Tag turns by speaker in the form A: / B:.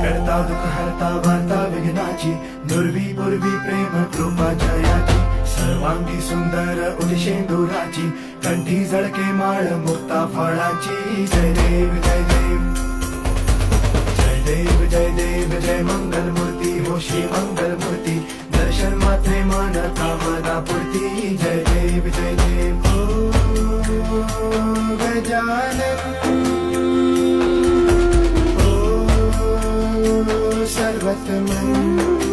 A: करता दुःख हरता वार्ता विघ्नाची दुर्वी पूर्वी प्रेम कृपा जयाची सर्वांगी सुंदर उदिशेंदुराची कंठी झळके माळ मुक्ता फळाची जय देव जय देव जय देव जय देव जय मंगल मूर्ती होशी मंगल मूर्ती दर्शन मात्रे मन कामना पूर्ती जय देव जय देव ओ गजानन सर्वतमन